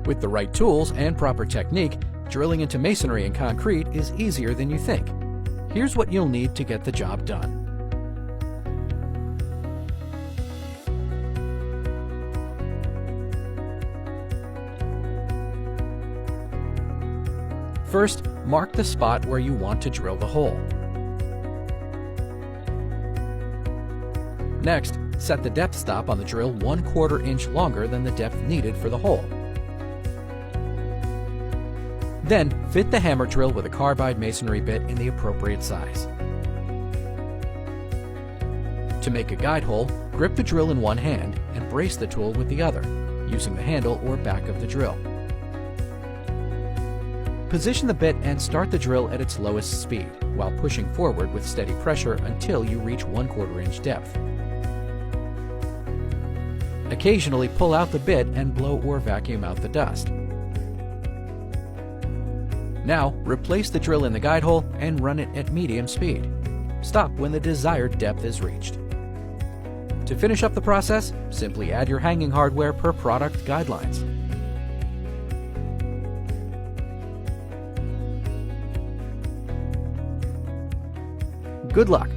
With the right tools and proper technique, drilling into masonry and concrete is easier than you think. Here's what you'll need to get the job done. First, mark the spot where you want to drill the hole. Next, set the depth stop on the drill 1/4 inch longer than the depth needed for the hole. Then, fit the hammer drill with a carbide masonry bit in the appropriate size. To make a guide hole, grip the drill in one hand and brace the tool with the other, using the handle or back of the drill. Position the bit and start the drill at its lowest speed, while pushing forward with steady pressure until you reach 1/4 inch depth. Occasionally pull out the bit and blow or vacuum out the dust. Now, replace the drill in the guide hole and run it at medium speed. Stop when the desired depth is reached. To finish up the process, simply add your hanging hardware per product guidelines. Good luck!